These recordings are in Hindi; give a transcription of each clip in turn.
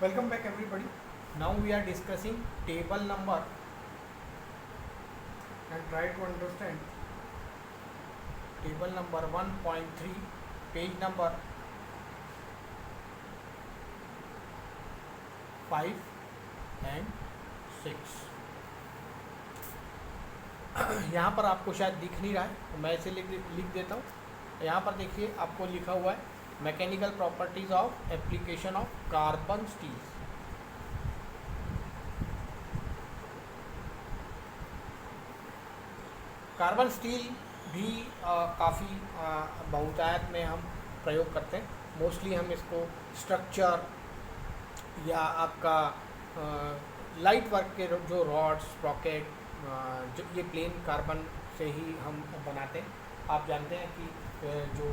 Welcome back everybody. Now we are discussing table number and try to understand table number 1.3, page number 5 and 6. यहाँ पर आपको शायद दिख नहीं रहा है तो मैं इसे लिख देता हूँ. यहाँ पर देखिए आपको लिखा हुआ है mechanical properties of application of carbon steel. Carbon steel भी काफ़ी बहुतायत में हम प्रयोग करते हैं. मोस्टली हम इसको स्ट्रक्चर या आपका लाइट वर्क के जो रॉड्स स्प्रॉकेट जो ये प्लेन कार्बन से ही हम बनाते हैं. आप जानते हैं कि जो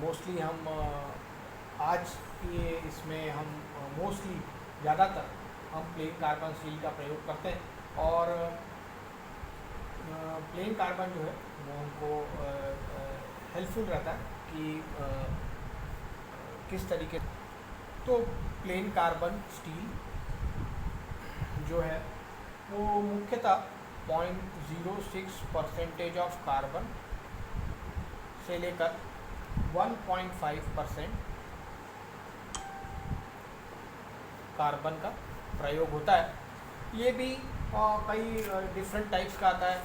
मोस्टली हम आज ये इसमें हम मोस्टली ज़्यादातर हम प्लेन कार्बन स्टील का प्रयोग करते हैं और प्लेन कार्बन जो है वो हमको हेल्पफुल रहता है कि किस तरीके. तो प्लेन कार्बन स्टील जो है वो मुख्यतः 0.06% ऑफ कार्बन से लेकर 1.5% कार्बन का प्रयोग होता है. ये भी कई डिफरेंट टाइप्स का आता है.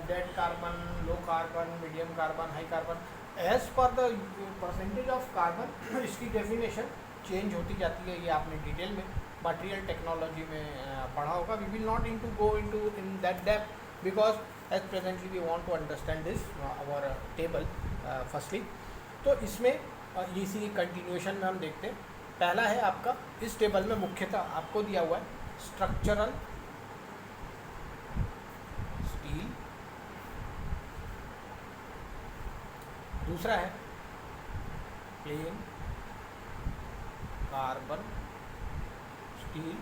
Dead carbon, low carbon, medium carbon, high carbon. As per the percentage of carbon इसकी डेफिनेशन चेंज होती जाती है. ये आपने डिटेल में मटेरियल टेक्नोलॉजी में पढ़ा होगा. We will not go in that depth because as presently we want to understand this our table firstly. तो इसमें इसी कंटिन्यूएशन में हम देखते हैं. पहला है आपका इस टेबल में मुख्यतः आपको दिया हुआ है स्ट्रक्चरल स्टील. दूसरा है प्लेन कार्बन स्टील.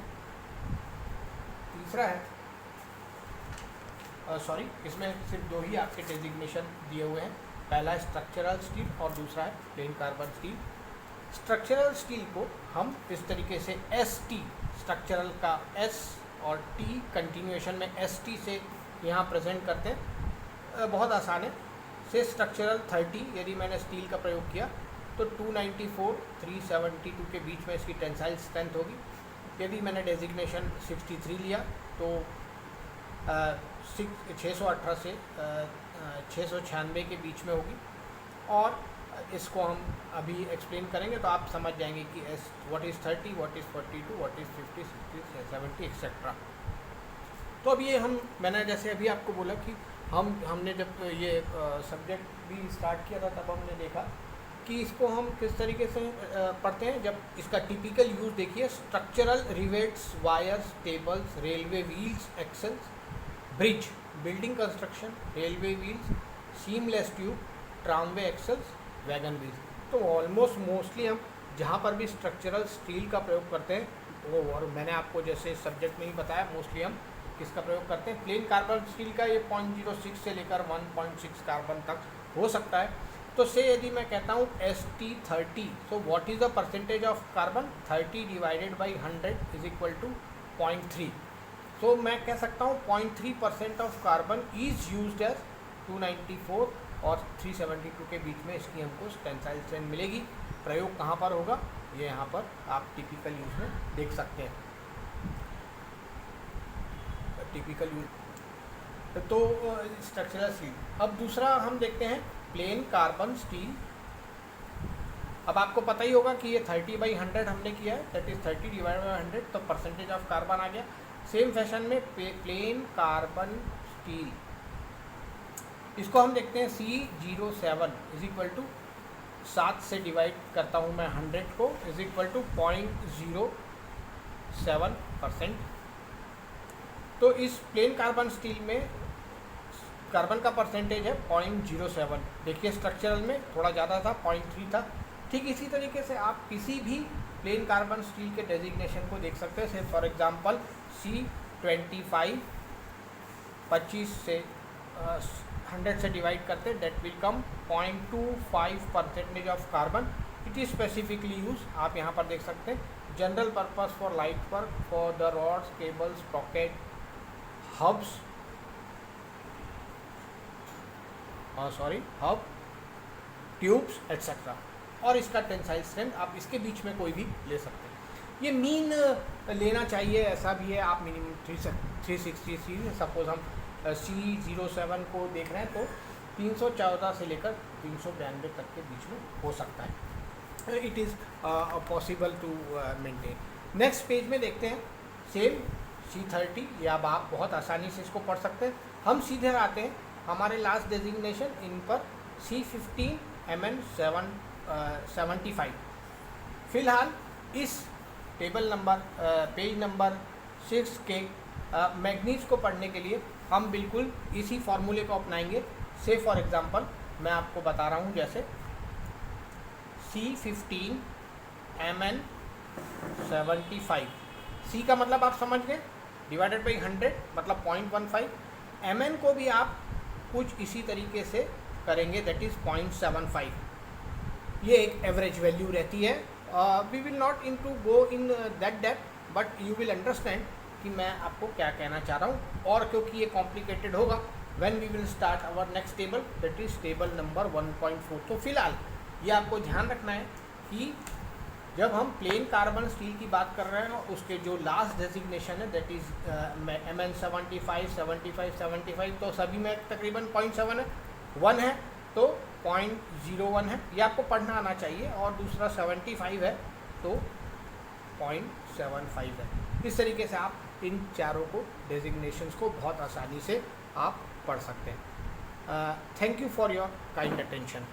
तीसरा है सॉरी इसमें सिर्फ दो ही आपके डेजिग्नेशन दिए हुए हैं. पहला है स्ट्रक्चरल स्टील और दूसरा है plane carbon steel. Structural steel को हम इस तरीके से ST स्ट्रक्चरल का S और T कंटिन्यूएशन में ST से यहाँ प्रेजेंट करते हैं. बहुत आसान है. से स्ट्रक्चरल 30 यदि मैंने स्टील का प्रयोग किया तो 294 372 के बीच में इसकी टेंसाइल स्ट्रेंथ होगी. यदि मैंने डेजिग्नेशन 63 लिया तो 618 से 696 के बीच में होगी. और इसको हम अभी एक्सप्लेन करेंगे तो आप समझ जाएंगे कि what is 30, what is 42, what is 50, 60, 70 etcetera. तो अब ये मैंने जैसे अभी आपको बोला कि हमने जब ये सब्जेक्ट भी स्टार्ट किया था तब हमने देखा कि इसको हम किस तरीके से पढ़ते हैं. जब इसका टिपिकल यूज़ देखिए structural rivets, wires, tables, railway wheels, axles, bridge, building construction, railway wheels, seamless tube, tramway axles, wagon wheels. तो ऑलमोस्ट मोस्टली हम जहाँ पर भी स्ट्रक्चरल स्टील का प्रयोग करते हैं वो, और मैंने आपको जैसे सब्जेक्ट में ही बताया मोस्टली हम किसका प्रयोग करते हैं. प्लेन कार्बन स्टील का ये 0.06 से लेकर 1.6 कार्बन तक हो सकता है. तो से यदि मैं कहता हूँ ST30 तो what is the percentage of carbon. 30 divided by 100 is equal to 0.3. तो मैं कह सकता हूँ 0.3% of carbon is used as 294 और 372 के बीच में इसकी हमको टेंसाइल स्ट्रेंथ मिलेगी. प्रयोग कहाँ पर होगा ये यहाँ पर आप टिपिकल यूज में देख सकते हैं. टिपिकल यूज तो स्ट्रक्चरल स्टील. अब दूसरा हम देखते हैं प्लेन कार्बन स्टील. अब आपको पता ही होगा कि ये 30/100 हमने किया है, दैट इज़ 30 डिवाइडेड बाई 100 तो परसेंटेज ऑफ कार्बन आ गया. सेम फैशन में प्लेन कार्बन स्टील इसको हम देखते हैं C07 इज इक्वल टू 7 से डिवाइड करता हूँ मैं 100 को इज इक्वल टू 0.07%. तो इस प्लेन कार्बन स्टील में कार्बन का परसेंटेज है 0.07. देखिए स्ट्रक्चरल में थोड़ा ज़्यादा था, 0.3 था. ठीक इसी तरीके से आप किसी भी प्लेन कार्बन स्टील के डेजिग्नेशन को देख सकते हैं. फॉर एग्जांपल C25 25 से 100 से डिवाइड करते हैं that will come 0.25% of carbon it is specifically use, आप यहाँ पर देख सकते हैं, general purpose for light work, for the rods, cables, sprocket, hubs, hub, tubes etcetera. और इसका टेंसाइल स्ट्रेंथ आप इसके बीच में कोई भी ले सकते हैं। ये मीन लेना चाहिए, ऐसा भी है, आप मिनिमम 360 सी, सपोज हम C07 को देख रहे हैं तो 314 से लेकर 392 तक के बीच में हो सकता है। It is possible to maintain. Next page में देखते हैं सेम C30, या अब आप बहुत आसानी से इसको पढ़ सकते हैं। हम सीधे आते हैं हमारे लास्ट डेजिग्नेशन इन पर C15 MN 75। फिलहाल इस टेबल नंबर पेज नंबर 6 के मैग्नीज को पढ़ने के लिए हम बिल्कुल इसी फॉर्मूले को अपनाएंगे। से फॉर एग्जांपल मैं आपको बता रहा हूँ, जैसे C15 MN 75, C का मतलब आप समझ गए, डिवाइडेड बाई 100 मतलब 0.15। MN को भी आप कुछ इसी तरीके से करेंगे, दैट इज़ 0.75। ये एक एवरेज वैल्यू रहती है। We will not in to go in that depth, but you will understand कि मैं आपको क्या कहना चाह रहा हूँ। और क्योंकि ये कॉम्प्लिकेटेड होगा, when we will start our next table, that is table number 1.4। तो फिलहाल ये आपको ध्यान रखना है कि जब हम प्लेन कार्बन स्टील की बात कर रहे हैं, उसके जो लास्ट डेजिग्नेशन है दैट इज़ MN 75, 75, 75, तो सभी में तकरीबन 0.7 है, 1 है तो 0.01 है, ये आपको पढ़ना आना चाहिए। और दूसरा 75 है तो 0.75 है। इस तरीके से आप इन चारों को डेजिग्नेशंस को बहुत आसानी से आप पढ़ सकते हैं। Thank you for your kind attention.